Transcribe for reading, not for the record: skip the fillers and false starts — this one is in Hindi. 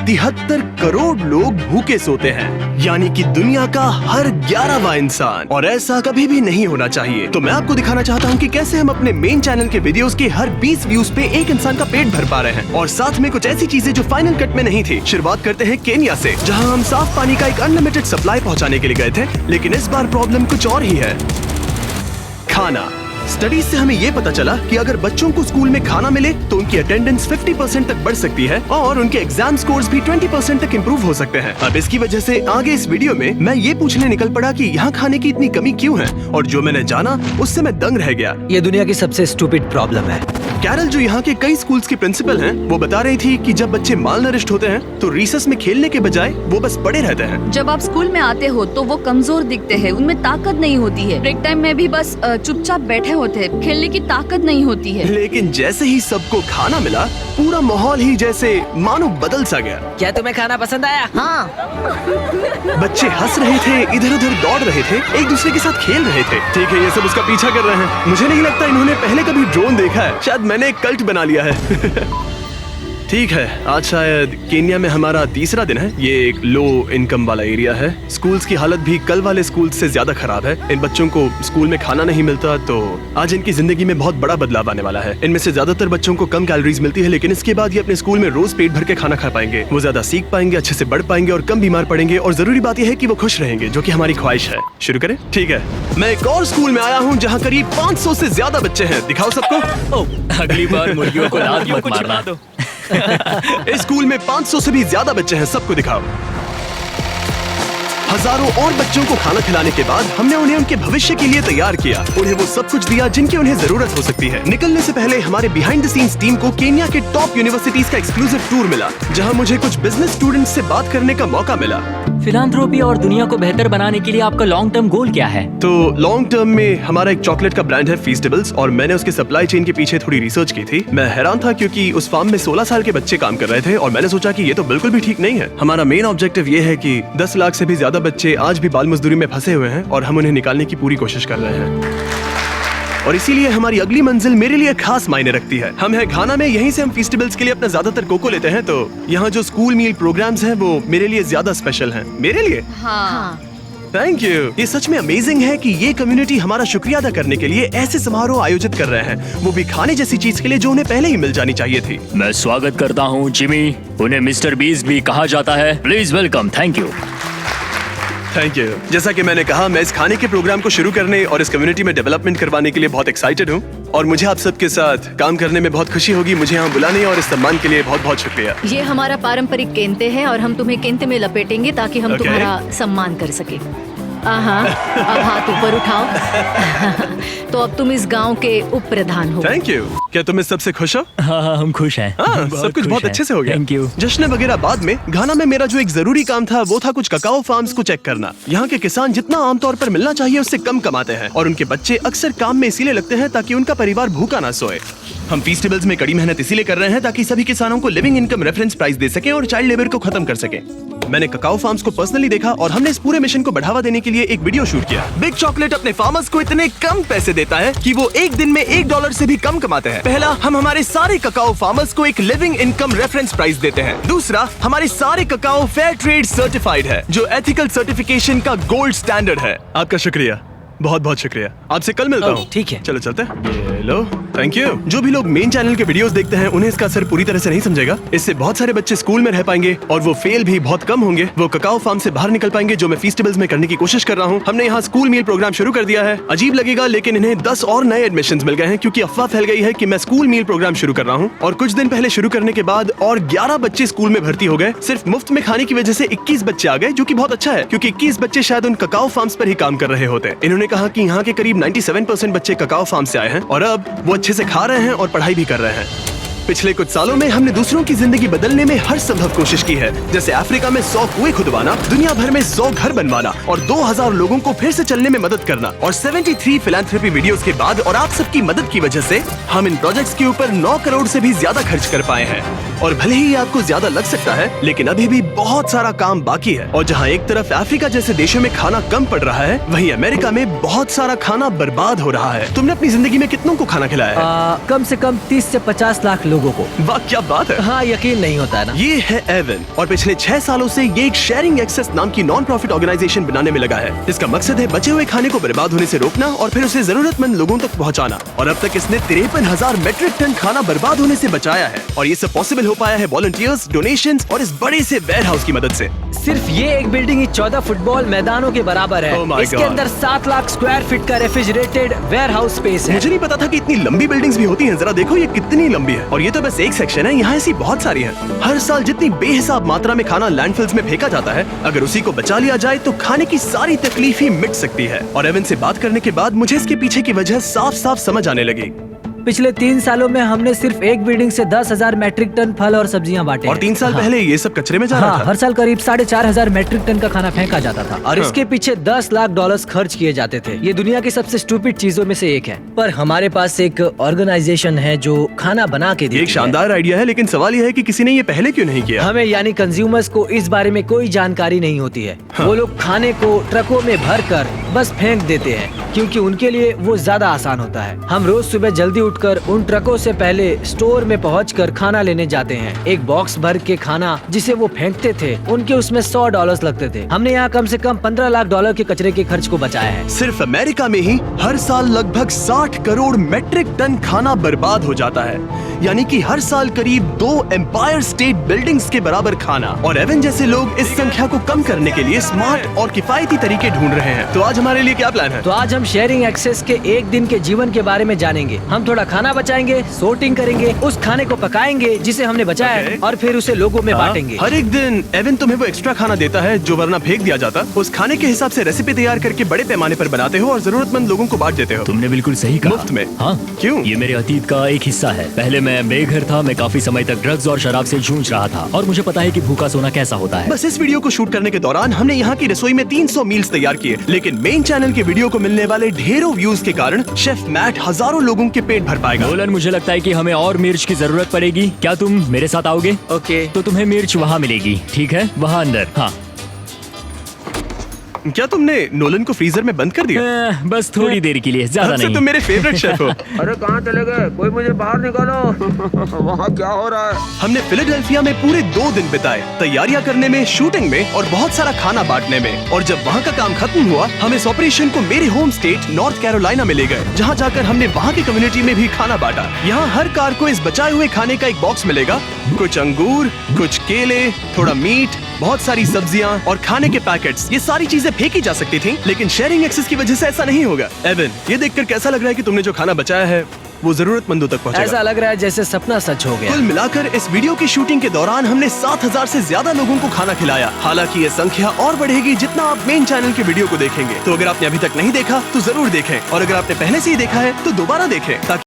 73 करोड़ लोग भूखे सोते हैं, यानी कि दुनिया का हर 11वां इंसान। और ऐसा कभी भी नहीं होना चाहिए। तो मैं आपको दिखाना चाहता हूँ कि कैसे हम अपने मेन चैनल के वीडियोस के हर 20 व्यूज पे एक इंसान का पेट भर पा रहे हैं, और साथ में कुछ ऐसी चीजें जो फाइनल कट में नहीं थी। शुरुआत करते हैं केन्या से, जहाँ हम साफ पानी का एक अनलिमिटेड सप्लाई पहुँचाने के लिए गए थे, लेकिन इस बार प्रॉब्लम कुछ और ही है, खाना। स्टडीज से हमें ये पता चला कि अगर बच्चों को स्कूल में खाना मिले तो उनकी अटेंडेंस 50% तक बढ़ सकती है और उनके एग्जाम स्कोर्स भी 20% तक इंप्रूव हो सकते हैं। अब इसकी वजह से आगे इस वीडियो में मैं ये पूछने निकल पड़ा कि यहाँ खाने की इतनी कमी क्यों है, और जो मैंने जाना उससे मैं दंग रह गया। ये दुनिया की सबसे स्टूपिड प्रॉब्लम है। कैरल, जो यहाँ के कई स्कूल्स की प्रिंसिपल हैं, वो बता रही थी कि जब बच्चे मालनरिश्ड होते हैं तो रिसेस में खेलने के बजाय वो बस पड़े रहते हैं। जब आप स्कूल में आते हो तो वो कमजोर दिखते हैं, उनमें ताकत नहीं होती है। ब्रेक टाइम में भी बस चुपचाप बैठे होते हैं, खेलने की ताकत नहीं होती है। लेकिन जैसे ही सबको खाना मिला, पूरा माहौल ही जैसे मानो बदल सा गया। क्या तुम्हें खाना पसंद आया? हाँ। बच्चे हंस रहे थे, इधर उधर दौड़ रहे थे, एक दूसरे के साथ खेल रहे थे। ठीक है, ये सब उसका पीछा कर रहे हैं। मुझे नहीं लगता इन्होंने पहले कभी ड्रोन देखा है। शायद मैंने एक कल्ट बना लिया है। ठीक है, आज शायद केन्या में हमारा तीसरा दिन है। ये एक लो इनकम वाला एरिया है। स्कूल्स की हालत भी कल वाले स्कूल से ज्यादा खराब है। इन बच्चों को स्कूल में खाना नहीं मिलता, तो आज इनकी जिंदगी में बहुत बड़ा बदलाव आने वाला है। इनमें से ज्यादातर बच्चों को कम कैलोरीज मिलती है, लेकिन इसके बाद ये अपने स्कूल में रोज पेट भर के खाना खा पाएंगे। वो ज्यादा सीख पाएंगे, अच्छे से बढ़ पाएंगे और कम बीमार पड़ेंगे। और जरूरी बात यह है कि वो खुश रहेंगे, जो कि हमारी ख्वाहिश है। शुरू करें? ठीक है, मैं एक और स्कूल में आया हूँ जहाँ करीब 500 से ज्यादा बच्चे हैं। दिखाओ सबको। अगली बार मुर्गियों को लात मत मारना। दो इस स्कूल में 500 से भी ज्यादा बच्चे हैं, सबको दिखाओ। हजारों और बच्चों को खाना खिलाने के बाद हमने उन्हें उनके भविष्य के लिए तैयार किया। उन्हें वो सब कुछ दिया जिनकी उन्हें जरूरत हो सकती है। निकलने से पहले हमारे बिहाइंड द सीन्स टीम को केन्या के टॉप यूनिवर्सिटीज का एक्सक्लूसिव टूर मिला, जहां मुझे कुछ बिजनेस स्टूडेंट्स से बात करने का मौका मिला। फिलांथ्रोपी और दुनिया को बेहतर बनाने के लिए आपका लॉन्ग टर्म गोल क्या है? तो लॉन्ग टर्म में हमारा एक चॉकलेट का ब्रांड है फीस्टेबल्स, और मैंने उसके सप्लाई चेन के पीछे थोड़ी रिसर्च की थी। मैं हैरान था क्योंकि उस फार्म में 16 साल के बच्चे काम कर रहे थे, और मैंने सोचा कि ये तो बिल्कुल भी ठीक नहीं है। हमारा मेन ऑब्जेक्टिव ये है कि 10 लाख से भी ज्यादा बच्चे आज भी बाल मजदूरी में फंसे हुए हैं, और हम उन्हें निकालने की पूरी कोशिश कर रहे हैं। और इसीलिए हमारी अगली मंजिल मेरे लिए खास मायने रखती है। हम है घाना में, यहीं से हम फेस्टिवल्स के लिए अपना ज्यादातर कोको लेते हैं। तो यहाँ जो स्कूल मील प्रोग्राम्स हैं वो मेरे लिए ज्यादा स्पेशल हैं। मेरे लिए? हाँ। Thank you. ये सच में अमेजिंग है कि ये कम्युनिटी हमारा शुक्रिया अदा करने के लिए ऐसे समारोह आयोजित कर रहे हैं, वो भी खाने जैसी चीज के लिए जो उन्हें पहले ही मिल जानी चाहिए थी। मैं स्वागत करता हूँ जिमी, उन्हें मिस्टर बीस्ट भी कहा जाता है। Please welcome. Thank you. Thank you. जैसा कि मैंने कहा, मैं इस खाने के प्रोग्राम को शुरू करने और इस कम्युनिटी में डेवलपमेंट करवाने के लिए बहुत एक्साइटेड हूँ, और मुझे आप सबके साथ काम करने में बहुत खुशी होगी। मुझे यहाँ बुलाने और इस सम्मान के लिए बहुत बहुत शुक्रिया। ये हमारा पारंपरिक केंते है और हम तुम्हें केंते में लपेटेंगे ताकि हम तुम्हारा सम्मान कर सके। अब हाथ ऊपर उठाओ। तो अब तुम इस गांव के उप प्रधान हो। Thank you. क्या तुम इस सबसे खुश हो? हाँ, हम खुश हैं। हाँ, सब कुछ बहुत अच्छे से हो गया। Thank you. जश्न वगैरह बाद में। घाना में मेरा जो एक जरूरी काम था वो था कुछ ककाओ फार्म्स को चेक करना। यहाँ के किसान जितना आमतौर पर मिलना चाहिए उससे कम कमाते हैं, और उनके बच्चे अक्सर काम में इसीलिए लगते हैं ताकि उनका परिवार भूखा ना सोए। हम फेस्टिवल्स में कड़ी मेहनत इसीलिए कर रहे हैं ताकि सभी किसानों को लिविंग इनकम रेफरेंस प्राइस दे सके और चाइल्ड लेबर को खत्म कर सके। मैंने ककाओ फार्म्स को पर्सनली देखा, और हमने इस पूरे मिशन को बढ़ावा देने के लिए एक वीडियो शूट किया। बिग चॉकलेट अपने फार्मर्स को इतने कम पैसे देता है कि वो एक दिन में $1 से भी कम कमाते हैं। पहला, हम हमारे सारे ककाओ फार्मर्स को एक लिविंग इनकम रेफरेंस प्राइस देते हैं। दूसरा, हमारे सारे ककाओ फेयर ट्रेड सर्टिफाइड है, जो एथिकल सर्टिफिकेशन का गोल्ड स्टैंडर्ड है। आपका शुक्रिया, बहुत बहुत शुक्रिया। आपसे कल मिलता हूँ। ठीक है, चलो चलते हैं। Hello, thank you. जो भी लोग मेन चैनल के वीडियोस देखते हैं उन्हें इसका असर पूरी तरह से नहीं समझेगा। इससे बहुत सारे बच्चे स्कूल में रह पाएंगे और वो फेल भी बहुत कम होंगे। वो ककाओ फार्म से बाहर निकल पाएंगे, जो मैं फेस्टिवल्स में करने की कोशिश कर रहा हूँ। हमने यहाँ स्कूल मील प्रोग्राम शुरू कर दिया है। अजीब लगेगा, लेकिन इन्हें 10 और नए एडमिशंस मिल गए हैं, क्योंकि अफवाह फैल गई है कि मैं स्कूल मील प्रोग्राम शुरू कर रहा हूँ। और कुछ दिन पहले शुरू करने के बाद और 11 बच्चे स्कूल में भर्ती हो गए। सिर्फ मुफ्त में खाने की वजह से 21 बच्चे आ गए, जो की बहुत अच्छा है, क्योंकि 21 बच्चे शायद उन ककाओ फार्म्स पर ही काम कर रहे होते। इन्होंने कहा कि यहाँ के करीब 97% बच्चे ककाओ फार्म से आए हैं, और अब वो अच्छे से खा रहे हैं और पढ़ाई भी कर रहे हैं। पिछले कुछ सालों में हमने दूसरों की जिंदगी बदलने में हर संभव कोशिश की है, जैसे अफ्रीका में 100 कुएं खुदवाना, दुनिया भर में 100 घर बनवाना, और 2000 लोगों को फिर से चलने में मदद करना। और 73 फिलैंथ्रोपी वीडियोस के बाद और आप सबकी मदद की वजह से हम इन प्रोजेक्ट्स के ऊपर 9 करोड़ से भी ज्यादा खर्च कर पाए हैं। और भले ही आपको ज्यादा लग सकता है, लेकिन अभी भी बहुत सारा काम बाकी है। और जहाँ एक तरफ अफ्रीका जैसे देशों में खाना कम पड़ रहा है, वहीं अमेरिका में बहुत सारा खाना बर्बाद हो रहा है। तुमने अपनी जिंदगी में कितनों को खाना खिलाया है? कम से कम 30 से 50 लाख लोगों को। वाह क्या बात है। हाँ, यकीन नहीं होता है ना। ये है एवन और पिछले 6 सालों से ये एक शेयरिंग एक्सेस नाम की नॉन प्रॉफिट ऑर्गेनाइजेशन बनाने में लगा है। इसका मकसद है बचे हुए खाने को बर्बाद होने से रोकना और फिर उसे जरूरतमंद लोगों तक पहुंचाना। और अब तक इसने 53,000 मीट्रिक टन खाना बर्बाद होने से बचाया है। और ये सब पॉसिबल हो पाया है वॉलंटियर्स, डोनेशंस और इस बड़े से वेयर हाउस की मदद से। सिर्फ ये एक बिल्डिंग ही 14 फुटबॉल मैदानों के बराबर है। Oh my इसके God. अंदर 7 लाख स्क्वायर फीट का रेफ्रिजरेटेड वेयर हाउस स्पेस है। मुझे नहीं पता था कि इतनी लंबी बिल्डिंग्स भी होती हैं। जरा देखो ये कितनी लंबी है। और ये तो बस एक सेक्शन है, यहाँ ऐसी बहुत सारी हैं। हर साल जितनी बेहिसाब मात्रा में खाना लैंडफिल्स में फेंका जाता है, अगर उसी को बचा लिया जाए तो खाने की सारी तकलीफ ही मिट सकती है। और एवन से बात करने के बाद मुझे इसके पीछे की वजह साफ साफ समझ आने लगी। पिछले 3 सालों में हमने सिर्फ एक बिल्डिंग से 10,000 मैट्रिक टन फल और सब्जियां बांटे। और 3 साल पहले ये सब कचरे में जा रहा हाँ, था। हर साल करीब 4,500 मैट्रिक टन का खाना फेंका जाता था और हाँ। इसके पीछे $10 लाख खर्च किए जाते थे। ये दुनिया की सबसे स्टूपिड चीजों में से एक है। पर हमारे पास एक ऑर्गेनाइजेशन है जो खाना बना के देती एक शानदार आइडिया है, लेकिन सवाल यह है कि किसी ने ये पहले क्यों नहीं है। किया। हमें यानी कंज्यूमर्स को इस बारे में कोई जानकारी नहीं होती है। वो लोग खाने को ट्रकों में भर कर बस फेंक देते हैं क्योंकि उनके लिए वो ज्यादा आसान होता है। हम रोज सुबह जल्दी उठकर उन ट्रकों से पहले स्टोर में पहुंचकर खाना लेने जाते हैं। एक बॉक्स भर के खाना जिसे वो फेंकते थे, उनके उसमें $100 लगते थे। हमने यहाँ कम से कम $15 लाख के कचरे के खर्च को बचाया है। सिर्फ अमेरिका में ही हर साल लगभग 60 करोड़ मेट्रिक टन खाना बर्बाद हो जाता है, यानी कि हर साल करीब 2 एम्पायर स्टेट बिल्डिंग्स के बराबर खाना। और एवन जैसे लोग इस संख्या को कम करने के लिए स्मार्ट और किफायती तरीके ढूंढ रहे हैं। तो आज हमारे लिए क्या प्लान है? तो आज हम शेयरिंग एक्सेस के एक दिन के जीवन के बारे में जानेंगे। हम थोड़ा खाना बचाएंगे, सोर्टिंग करेंगे, उस खाने को पकाएंगे जिसे हमने बचाया है और फिर उसे लोगों में बांटेंगे। हर एक दिन एवन तुम्हें वो एक्स्ट्रा खाना देता है जो वरना फेंक दिया जाता। उस खाने के हिसाब से रेसिपी तैयार करके बड़े पैमाने पर बनाते हो और जरूरतमंद लोगों को बांट देते हो। तुमने बिल्कुल सही कहा। मुफ्त में? हाँ। क्यों? ये मेरे अतीत का एक हिस्सा है। पहले मैं बेघर था, मैं काफी समय तक ड्रग्स और शराब से जूझ रहा था और मुझे पता है कि भूखा सोना कैसा होता है। बस इस वीडियो को शूट करने के दौरान हमने यहाँ की रसोई में 300 मील्स तैयार किए, लेकिन मेन चैनल के वीडियो को मिलने वाले ढेरों व्यूज के कारण शेफ मैट हजारों लोगों के पेट भर पाएगा। नोलन, मुझे लगता है कि हमें और मिर्च की जरूरत पड़ेगी। क्या तुम मेरे साथ आओगे? ओके। तो तुम्हें मिर्च वहाँ मिलेगी, ठीक है? वहाँ अंदर। हाँ। क्या तुमने नोलन को फ्रीजर में बंद कर दिया? बस थोड़ी देर के लिए, ज्यादा अब से नहीं। तुम मेरे फेवरेट शेफ हो। अरे कहाँ चले गए? कोई मुझे बाहर निकालो। वहाँ क्या हो रहा है? हमने फिलाडेल्फिया में पूरे 2 दिन बिताए, तैयारियां करने में, शूटिंग में और बहुत सारा खाना बांटने में। और जब वहाँ का काम खत्म हुआ, हम इस ऑपरेशन को मेरे होम स्टेट नॉर्थ कैरोलिना में ले गए, जहाँ जाकर हमने वहाँ की कम्युनिटी में भी खाना बांटा। यहाँ हर कार को इस बचाए हुए खाने का एक बॉक्स मिलेगा। कुछ अंगूर, कुछ केले, थोड़ा मीट, बहुत सारी सब्जियां और खाने के पैकेट्स। ये सारी चीजें फेंकी जा सकती थी, लेकिन शेयरिंग एक्सेस की वजह से ऐसा नहीं होगा। एवन, ये देखकर कैसा लग रहा है कि तुमने जो खाना बचाया है वो जरूरतमंदों तक पहुंचेगा? ऐसा लग रहा है जैसे सपना सच हो गया। कुल मिलाकर इस वीडियो की शूटिंग के दौरान हमने 7,000 से ज्यादा लोगों को खाना खिलाया। हालांकि ये संख्या और बढ़ेगी जितना आप मेन चैनल के वीडियो को देखेंगे। तो अगर आपने अभी तक नहीं देखा तो जरूर देखें, और अगर आपने पहले से ही देखा है तो दोबारा देखें, ताकि